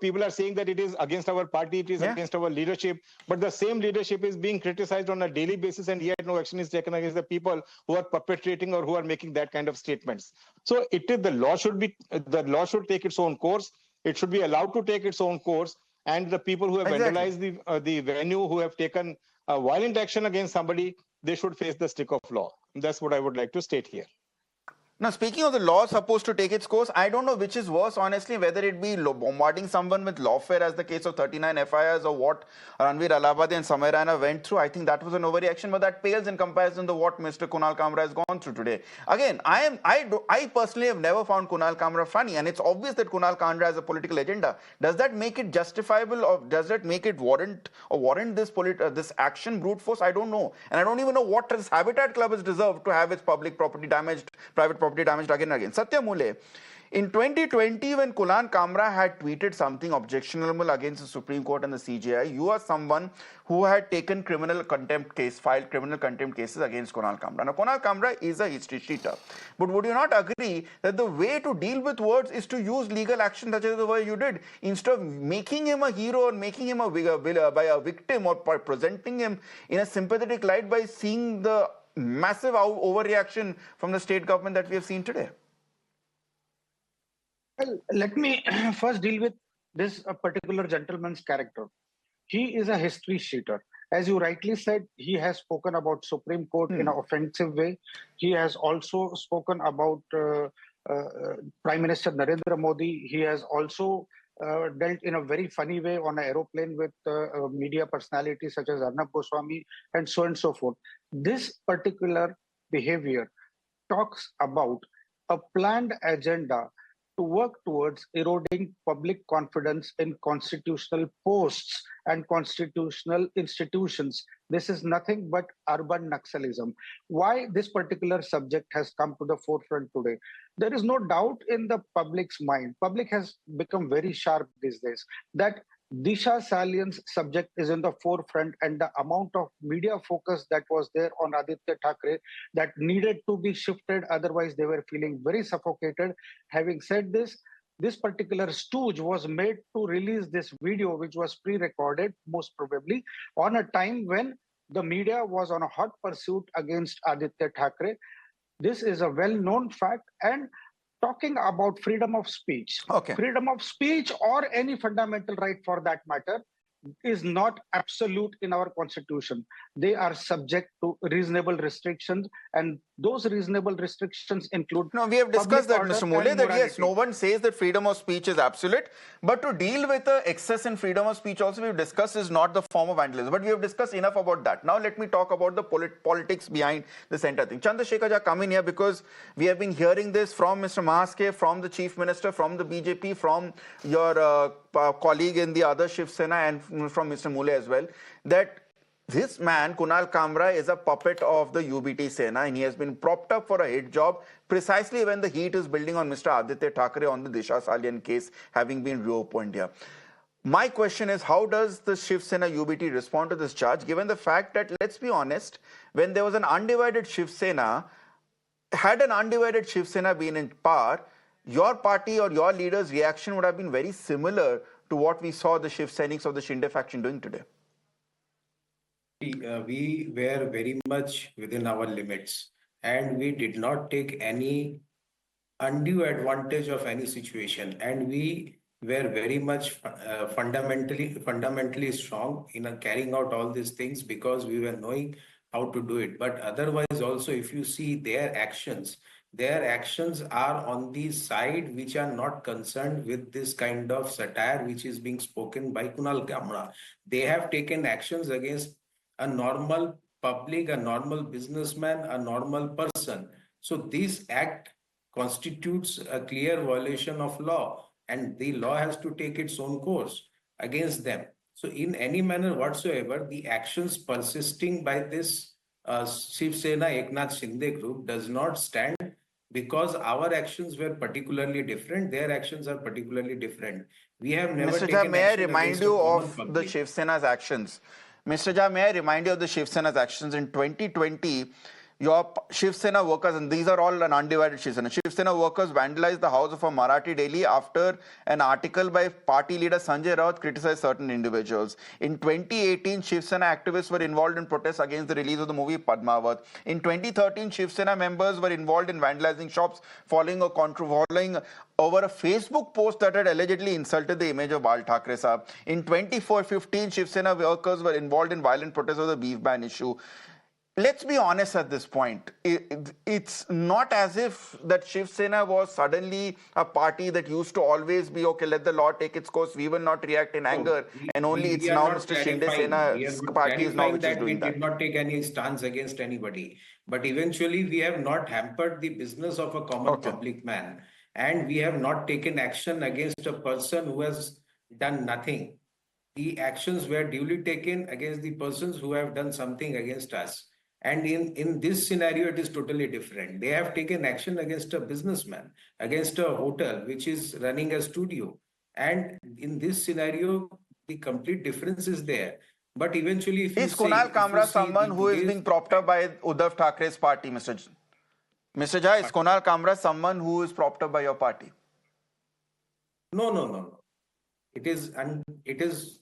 people are saying that it is against our party, it is against our leadership, but the same leadership is being criticized on a daily basis, and yet no action is taken against the people who are perpetrating or who are making that kind of statements. So the law should take its own course. It should be allowed to take its own course, and the people who have vandalized the venue, who have taken violent action against somebody, they should face the stick of law. That's what I would like to state here. Now, speaking of the law supposed to take its course, I don't know which is worse, honestly, whether it be bombarding someone with lawfare as the case of 39 FIRs or what Ranveer Alabadi and Samay Raina went through. I think that was an overreaction, but that pales in comparison to what Mr. Kunal Kamra has gone through today. Again, I personally have never found Kunal Kamra funny, and it's obvious that Kunal Kamra has a political agenda. Does that make it justifiable, or does that make it warrant this action, brute force? I don't know. And I don't even know what this Habitat Club has deserved to have its public property damaged, private property damaged again and again. Satya Mule, in 2020, when Kunal Kamra had tweeted something objectionable against the Supreme Court and the CJI, you are someone who had taken filed criminal contempt cases against Kunal Kamra. Now, Kunal Kamra is a history cheater. But would you not agree that the way to deal with words is to use legal action such as the way you did, instead of making him a hero or making him a victim or presenting him in a sympathetic light by seeing the massive overreaction from the state government that we have seen today? Well, let me first deal with this particular gentleman's character. He is a history cheater. As you rightly said, he has spoken about Supreme Court in an offensive way. He has also spoken about Prime Minister Narendra Modi. He has also dealt in a very funny way on an aeroplane with media personalities such as Arnab Goswami and so forth. This particular behavior talks about a planned agenda to work towards eroding public confidence in constitutional posts and constitutional institutions. This is nothing but urban naxalism. Why this particular subject has come to the forefront today? There is no doubt in the public's mind. Public has become very sharp these days that Disha Salien's subject is in the forefront, and the amount of media focus that was there on Aditya Thackeray that needed to be shifted, otherwise they were feeling very suffocated. Having said this, this particular stooge was made to release this video, which was pre-recorded, most probably, on a time when the media was on a hot pursuit against Aditya Thackeray. This is a well-known fact, and talking about freedom of speech. Freedom of speech, or any fundamental right for that matter, is not absolute in our constitution. They are subject to reasonable restrictions, and those reasonable restrictions include... No, we have discussed that, Mr. Mule, that yes, no one says that freedom of speech is absolute, but to deal with the excess in freedom of speech also we've discussed is not the form of vandalism. But we have discussed enough about that. Now let me talk about the politics behind this entire thing. Chandrasekhar, come in here, because we have been hearing this from Mr. Mhaske, from the Chief Minister, from the BJP, from your colleague in the other Shiv Sena, and from Mr. Mule as well, that this man, Kunal Kamra, is a puppet of the UBT Sena, and he has been propped up for a hit job precisely when the heat is building on Mr. Aditya Thackeray on the Disha Salien case having been reopened here. My question is, how does the Shiv Sena UBT respond to this charge, given the fact that, let's be honest, when there was an undivided Shiv Sena, had an undivided Shiv Sena been in power, your party or your leader's reaction would have been very similar to what we saw the Shiv Sainiks of the Shinde faction doing today? We were very much within our limits, and we did not take any undue advantage of any situation, and we were very much fundamentally strong in carrying out all these things, because we were knowing how to do it. But otherwise also, if you see their actions are on the side which are not concerned with this kind of satire which is being spoken by Kunal Kamra. They have taken actions against a normal public, a normal businessman, a normal person. So this act constitutes a clear violation of law, and the law has to take its own course against them. So in any manner whatsoever, the actions persisting by this Shiv Sena Eknath Shinde group does not stand, because our actions were particularly different. Their actions are particularly different. We have never Mr. Jha, taken may I action remind against you a common of the public. Shiv Sena's actions? Mr. Jha, may I remind you of the Shiv Sena's actions in 2020? Your Shiv Sena workers, and these are all an undivided Shiv Sena workers vandalized the house of a Marathi daily after an article by party leader Sanjay Raut criticized certain individuals. In 2018, Shiv Sena activists were involved in protests against the release of the movie Padmavat. In 2013, Shiv Sena members were involved in vandalizing shops following over a Facebook post that had allegedly insulted the image of Bal Thackeray Saab. In 2015, Shiv Sena workers were involved in violent protests over the beef ban issue. Let's be honest at this point. It's not as if that Shiv Sena was suddenly a party that used to always be, okay, let the law take its course, we will not react in anger, and only it's now Mr. Shinde Sena's party is now which is doing that. We did not take any stance against anybody. But eventually we have not hampered the business of a common public man. And we have not taken action against a person who has done nothing. The actions were duly taken against the persons who have done something against us. And in this scenario, it is totally different. They have taken action against a businessman, against a hotel which is running a studio. And in this scenario, the complete difference is there. But eventually, if is Kunal Kamra someone who is being propped up by Uddhav Thackeray's party, Mr. Jha? Is Kunal Kamra someone who is propped up by your party? No. It is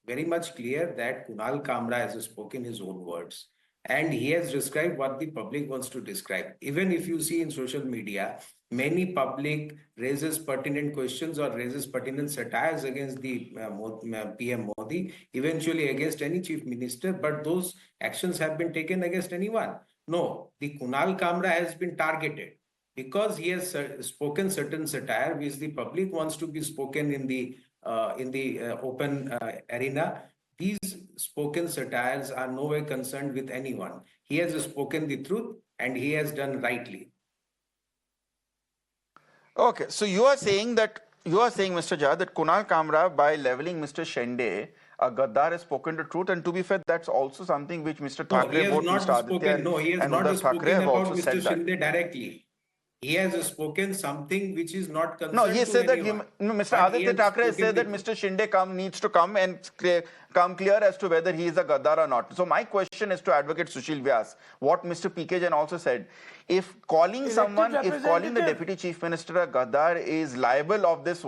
very much clear that Kunal Kamra has spoken his own words. And he has described what the public wants to describe. Even if you see in social media, many public raises pertinent questions or raises pertinent satires against the PM Modi, eventually against any chief minister, but those actions have been taken against anyone. No, the Kunal Kamra has been targeted because he has spoken certain satire which the public wants to be spoken in the open arena. These spoken satires are no way concerned with anyone. He has spoken the truth and he has done rightly. Okay, so you are saying, Mr. Jha, that Kunal Kamra, by leveling Mr. Shinde, Gaddar has spoken the truth, and to be fair, that's also something which Mr. Thackeray, both Mr. Aditya and Uddhav Thackeray have also said that. Shinde directly. He has spoken something which is not concerned. No, he said that Mr. Aditya Thackeray said that Mr. Shinde needs to come and come clear as to whether he is a Gaddar or not. So my question is to Advocate Sushil Vyas, what Mr. PK Jain also said. If calling the Deputy Chief Minister a Gaddar is liable of this,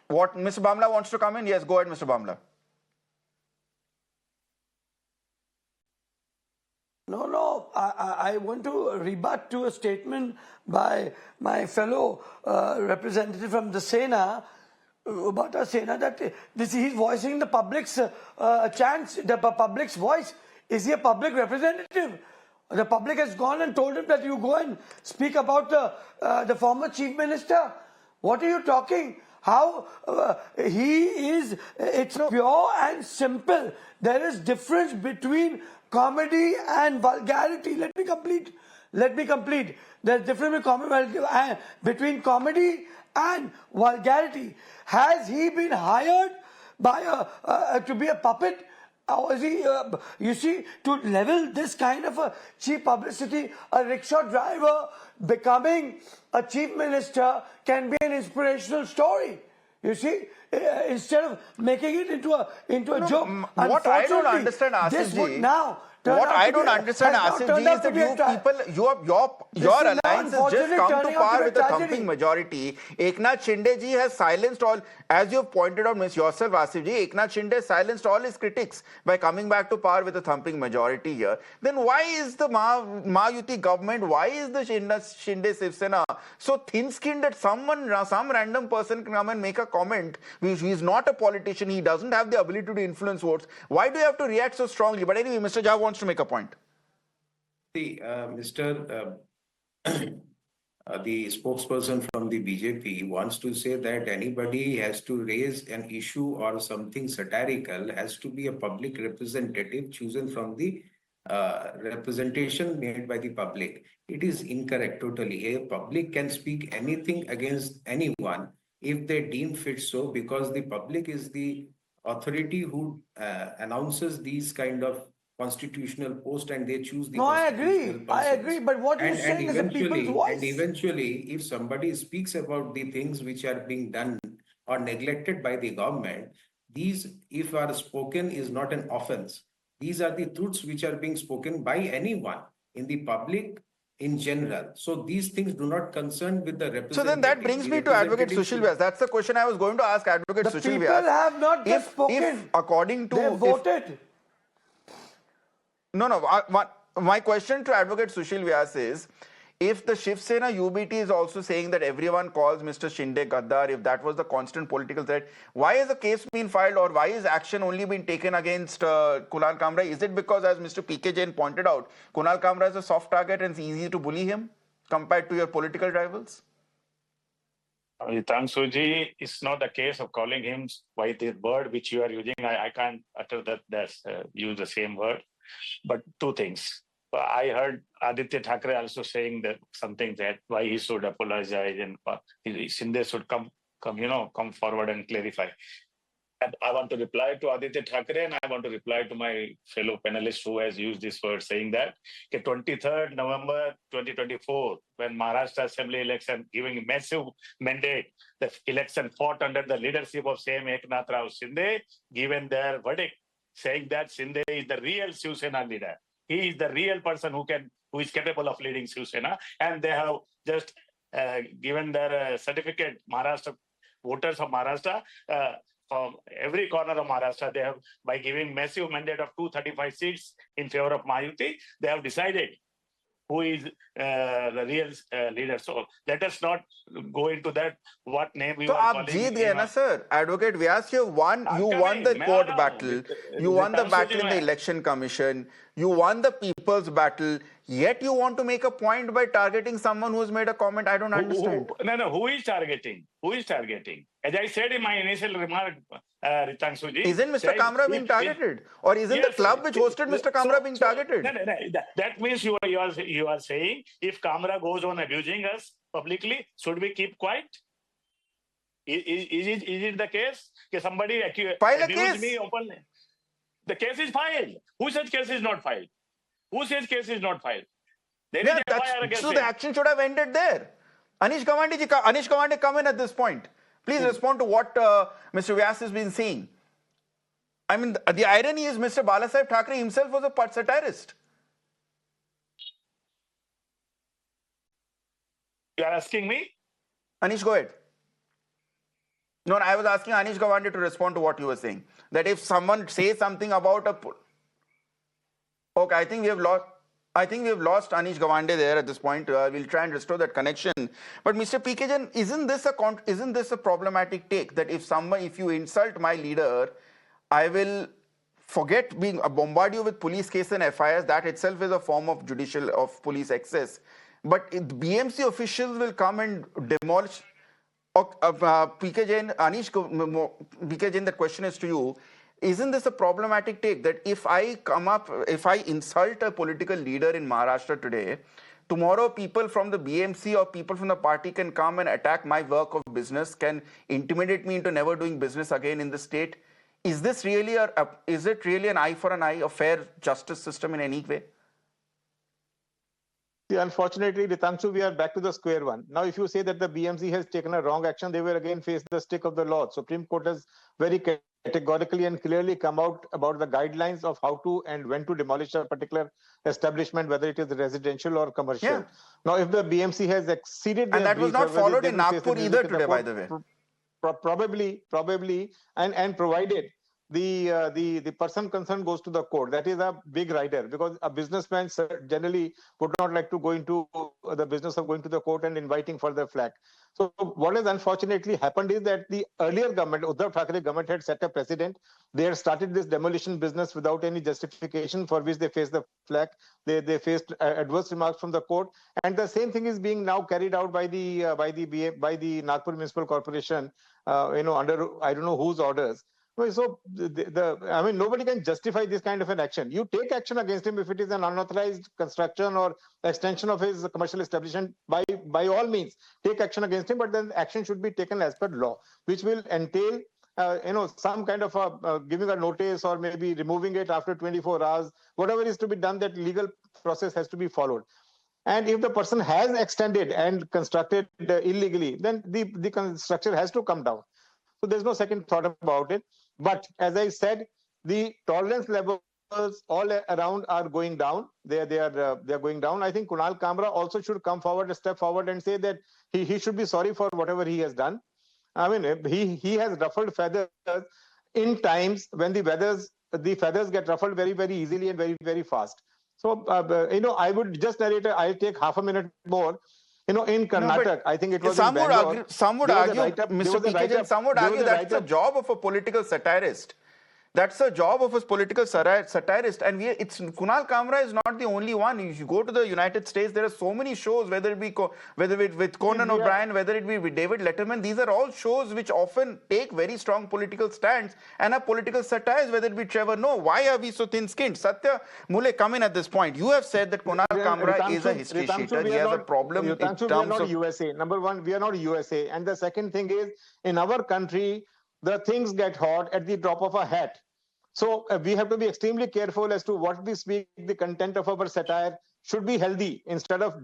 what Mr. Bhamla wants to come in? Yes, go ahead, Mr. Bhamla. No, I want to rebut to a statement by my fellow representative from the Sena, Bhatta Sena, that he's voicing the public's chants, the public's voice. Is he a public representative? The public has gone and told him that you go and speak about the former chief minister. What are you talking? How it's pure and simple. There is difference between comedy and vulgarity. Let me complete. There's difference between comedy and vulgarity. Has he been hired by to be a puppet? Or is he, to level this kind of a cheap publicity? A rickshaw driver becoming a chief minister can be an inspirational story. You see, instead of making it into a joke. What I don't understand, Asif ji, what I don't understand, Asif ji, is that your alliance has just come to power with a thumping majority. Eknath Shinde ji has silenced all, as you've pointed out yourself, Asif ji, Eknath Shinde silenced all his critics by coming back to power with a thumping majority here. Then why is the Mahayuti government, why is the Shinde Shiv Sena so thin-skinned that some random person can come and make a comment? He is not a politician, he doesn't have the ability to influence votes. Why do you have to react so strongly? But anyway, Mr. Jha wants to make a point. See, the spokesperson from the BJP wants to say that anybody has to raise an issue or something satirical has to be a public representative chosen from the representation made by the public. It is incorrect totally. A public can speak anything against anyone if they deem fit so, because the public is the authority who announces these kind of constitutional post, and they choose the constitutional persons. I agree, but what you're saying is the people's voice. And eventually, if somebody speaks about the things which are being done or neglected by the government, these, if are spoken, is not an offense. These are the truths which are being spoken by anyone in the public in general. So these things do not concern with the representative. So then that brings me to Advocate Sushil Vyas. That's the question I was going to ask Advocate Sushil Vyas. The people have not just spoken. If according to... They voted. My question to Advocate Sushil Vyas is, if the Shiv Sena UBT is also saying that everyone calls Mr. Shinde Gaddar, if that was the constant political threat, why has the case been filed, or why is action only been taken against Kunal Kamra? Is it because, as Mr. PK Jain pointed out, Kunal Kamra is a soft target and it's easy to bully him compared to your political rivals? Ritangshu ji, it's not the case of calling him by the word which you are using. I can't utter that, use the same word. But two things. I heard Aditya Thackeray also saying that something that why he should apologize and Shinde should come forward and clarify. And I want to reply to Aditya Thackeray, and I want to reply to my fellow panelist who has used this word, saying that 23rd November 2024, when Maharashtra Assembly election giving massive mandate, the election fought under the leadership of same Eknath Shinde, given their verdict, saying that Shinde is the real Shiv Sena leader. He is the real person who is capable of leading Shiv Sena, and they have just given their certificate. Maharashtra voters of Maharashtra, from every corner of Maharashtra, they have, by giving massive mandate of 235 seats in favor of Mahayuti, they have decided who is the real leader. So let us not go into that. What name we so are calling. So you जीत गए ना sir. Advocate Vyas, you won the court battle. You won the battle in the election commission. You won the people's battle. Yet you want to make a point by targeting someone who has made a comment. I don't understand. Who is targeting? Who is targeting? As I said in my initial remark, Ritangshu ji, isn't Mr. Kamra being targeted? Or isn't the club which hosted Mr. Kamra being targeted? That means you are saying if Kamra goes on abusing us publicly, should we keep quiet? Is it the case? That somebody abused me openly? The case is filed. Who says case is not filed? Who says case is not filed? So the action should have ended there. Anish Gawande, come in at this point. Please respond to what Mr. Vyas has been saying. I mean, the irony is Mr. Balasaheb Thackeray himself was a satirist. You are asking me? Anish, go ahead. No, I was asking Anish Gawande to respond to what you were saying. That if someone says something about a... Okay, I think we have lost Anish Gawande there at this point. We'll try and restore that connection. But Mr. PK Jain, isn't this a problematic take that if you insult my leader, I will bombard you with police case and FIRs? That itself is a form of police excess. But BMC officials will come and demolish. PK Jain, PK Jain, the question is to you. Isn't this a problematic take that if I insult a political leader in Maharashtra today, tomorrow people from the BMC or people from the party can come and attack my work of business, can intimidate me into never doing business again in the state? Is this really is it really an eye for an eye, a fair justice system in any way? See, unfortunately, Ritangshu, we are back to the square one. Now, if you say that the BMC has taken a wrong action, they will again face the stick of the law. Supreme Court has very categorically and clearly come out about the guidelines of how to and when to demolish a particular establishment, whether it is residential or commercial. Yeah. Now, if the BMC has exceeded their And that was brief, not whether followed they in will face Nagpur the either music in the today, by court, the way. probably, and provided the person concerned goes to the court. That is a big rider, because a businessman generally would not like to go into the business of going to the court and inviting further flack. So what has unfortunately happened is that the earlier government, Uddhav Thackeray government, had set a precedent. They had started this demolition business without any justification, for which they faced the flack. They faced adverse remarks from the court, and the same thing is being now carried out by the Nagpur Municipal Corporation, under I don't know whose orders. So I mean, nobody can justify this kind of an action. You take action against him if it is an unauthorized construction or extension of his commercial establishment. By all means, take action against him, but then action should be taken as per law, which will entail some kind of giving a notice, or maybe removing it after 24 hours. Whatever is to be done, that legal process has to be followed. And if the person has extended and constructed illegally, then the structure has to come down. So there's no second thought about it. But as I said, the tolerance levels all around are going down. They are going down. I think Kunal Kamra also should come forward, a step forward, and say that he should be sorry for whatever he has done. I mean, he has ruffled feathers in times when the feathers get ruffled very, very easily and very, very fast. So I would just narrate. I'll take half a minute more. In Karnataka, I think it was some in Bangalore. Some would argue, Mr. PK, some would argue that's the job of a political satirist. That's the job of a political satirist. And Kunal Kamra is not the only one. If you go to the United States, there are so many shows, whether it be with Conan O'Brien, whether it be with David Letterman. These are all shows which often take very strong political stands and are political satires, whether it be Trevor Noah. Why are we so thin-skinned? Satya Mule, come in at this point. You have said that Kunal Kamra is a history cheater. He has a problem in terms of... We are not USA. Number one, we are not USA. And the second thing is, in our country, the things get hot at the drop of a hat. So we have to be extremely careful as to what we speak. The content of our satire should be healthy. Instead of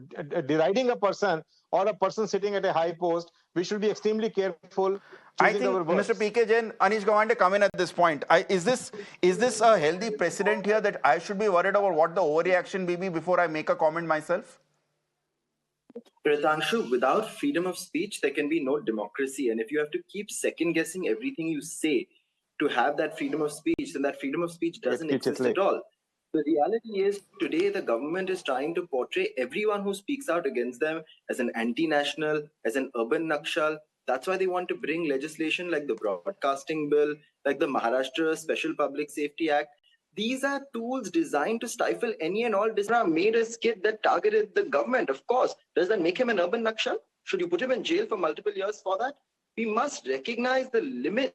deriding a person or a person sitting at a high post, we should be extremely careful. I think, Mr. PK Jain, Anish Gawande, come in at this point. Is this a healthy precedent here that I should be worried about what the overreaction may be before I make a comment myself? Ritangshu, without freedom of speech, there can be no democracy. And if you have to keep second-guessing everything you say to have that freedom of speech, then that freedom of speech doesn't exist at all. The reality is, today the government is trying to portray everyone who speaks out against them as an anti-national, as an urban nakshal. That's why they want to bring legislation like the Broadcasting Bill, like the Maharashtra Special Public Safety Act. These are tools designed to stifle any and all. Made a skit that targeted the government, of course. Does that make him an urban nakshal? Should you put him in jail for multiple years for that? We must recognize the limits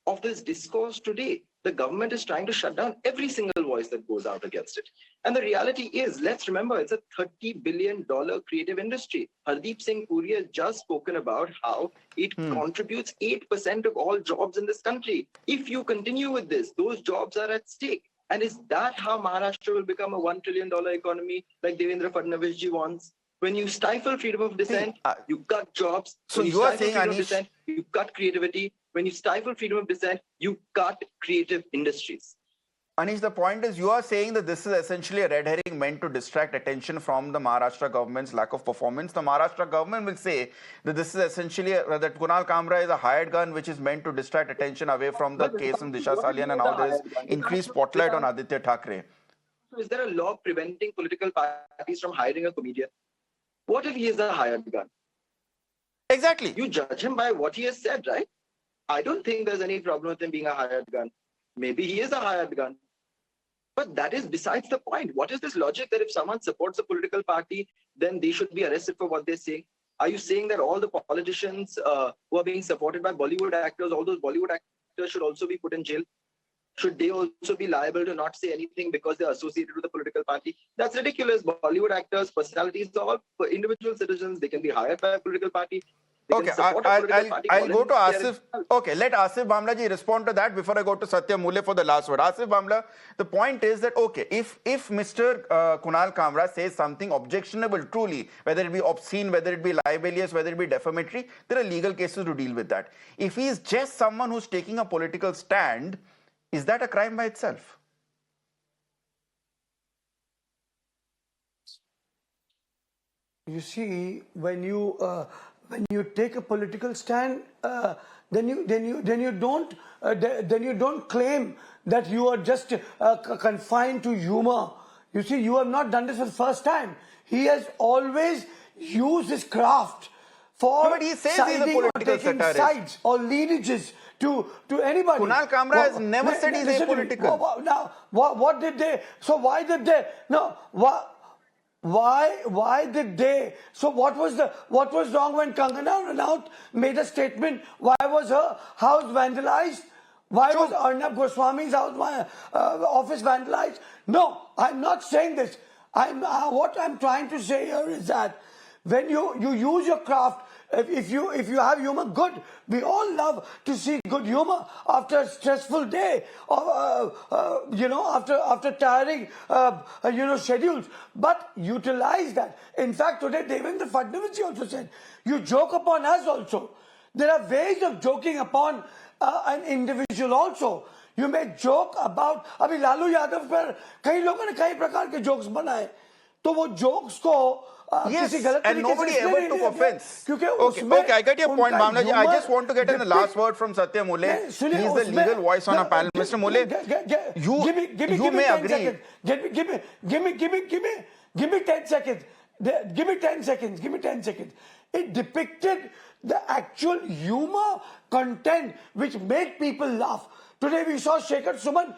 of this discourse today. The government is trying to shut down every single voice that goes out against it. And the reality is, let's remember, it's a $30 billion creative industry. Hardeep Singh Puri has just spoken about how it contributes 8% of all jobs in this country. If you continue with this, those jobs are at stake. And is that how Maharashtra will become a $1 trillion economy like Devendra Fadnavis ji wants? When you stifle freedom of dissent, you cut jobs. So you are saying, freedom Anish, of dissent, you cut creativity. When you stifle freedom of dissent, you cut creative industries. Anish, the point is, you are saying that this is essentially a red herring meant to distract attention from the Maharashtra government's lack of performance. The Maharashtra government will say that this is essentially, that Kunal Kamra is a hired gun which is meant to distract attention away from the case in Disha Salian, and now there is increased spotlight on Aditya Thackeray. Is there a law preventing political parties from hiring a comedian? What if he is a hired gun? Exactly. You judge him by what he has said, right? I don't think there's any problem with him being a hired gun. Maybe he is a hired gun. But that is besides the point. What is this logic that if someone supports a political party, then they should be arrested for what they say? Are you saying that all the politicians who are being supported by Bollywood actors, all those Bollywood actors should also be put in jail? Should they also be liable to not say anything because they're associated with a political party? That's ridiculous. Bollywood actors, personalities, all for individual citizens, they can be hired by a political party. They Okay, can support a political party I'll go to politics, they are Asif. Okay, let Asif Bhamla ji respond to that before I go to Satya Mule for the last word. Asif Bhamla, the point is that, okay, if Mr. Kunal Kamra says something objectionable truly, whether it be obscene, whether it be libelous, whether it be defamatory, there are legal cases to deal with that. If he is just someone who's taking a political stand, is that a crime by itself? You see, when you take a political stand, then you don't claim that you are just confined to humor. You see, you have not done this for the first time. He has always used his craft for No, but he says he's a political or taking satirist. sides or lineages to anybody. Kunal Kamra has never said he's apolitical. Now, what did they? So why did they? No, why did they? So what was wrong when Kangana Ranaut made a statement? Why was her house vandalized? Why was Arnab Goswami's office vandalized? No, I'm not saying this. What I'm trying to say here is that when you use your craft, if you have humor, good. We all love to see good humor after a stressful day, or after tiring schedules. But utilize that. In fact, today Devendra Fadnavis also said, you joke upon us also. There are ways of joking upon an individual also. You may joke about, अभी लालू यादव पर कई लोगों ने कई प्रकार के jokes बनाए, तो वो jokes को Yes, and nobody ever took offense. Okay, I get your point, Bhamla ji. I just want to get in the last word from Satya Mule. He's the legal voice on our panel. Mr. Mule, you may agree. Give me 10 seconds. Give me 10 seconds. Give me 10 seconds. It depicted the actual humor content which made people laugh. Today we saw Shekhar Suman.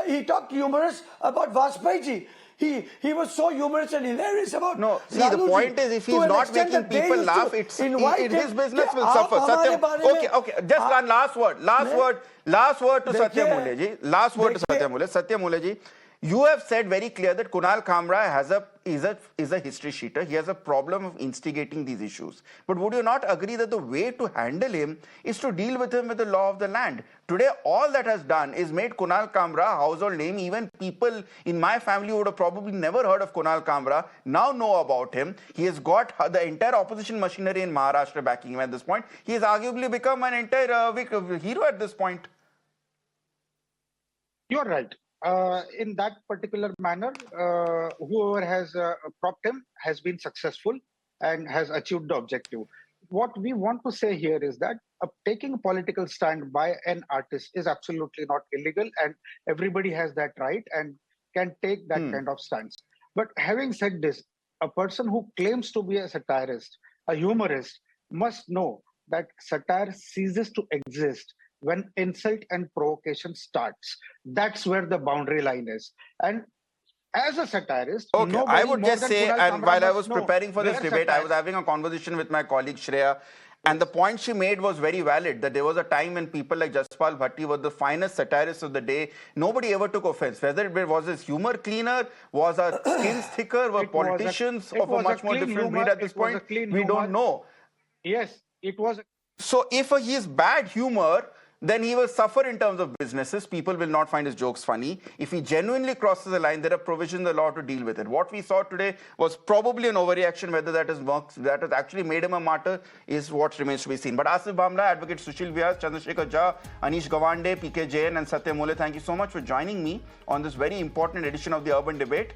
He talked humorous about Vajpayee ji. He was so humorous and hilarious about. No, see, the point is, if he's not making people laugh, his business will suffer. Okay, just one last word to Satya Mule ji. Last word to Satya Mule. Satya Mule ji, you have said very clear that Kunal Kamra is a history sheeter. He has a problem of instigating these issues. But would you not agree that the way to handle him is to deal with him with the law of the land? Today, all that has done is made Kunal Kamra a household name. Even people in my family would have probably never heard of Kunal Kamra now know about him. He has got the entire opposition machinery in Maharashtra backing him at this point. He has arguably become an entire hero at this point. You're right. In that particular manner, whoever has propped him has been successful and has achieved the objective. What we want to say here is that taking a political stand by an artist is absolutely not illegal, and everybody has that right and can take that kind of stance. But having said this, a person who claims to be a satirist, a humorist, must know that satire ceases to exist when insult and provocation starts. That's where the boundary line is. And as a satirist, okay, I would just say, and while I was preparing for this debate, I was having a conversation with my colleague Shreya, and the point she made was very valid, that there was a time when people like Jaspal Bhatti were the finest satirists of the day. Nobody ever took offense. Whether it was his humor cleaner, was our skills thicker, were politicians of a much more different breed at this point, we don't know. Yes, it was. So if he is bad humor, then he will suffer in terms of businesses. People will not find his jokes funny. If he genuinely crosses the line, there are provisions in the law to deal with it. What we saw today was probably an overreaction. Whether that has actually made him a martyr is what remains to be seen. But Asif Bhamla, Advocate Sushil Vyas, Chandrasekhar Jha, Anish Gawande, PK Jain and Satya Mule, thank you so much for joining me on this very important edition of the Urban Debate.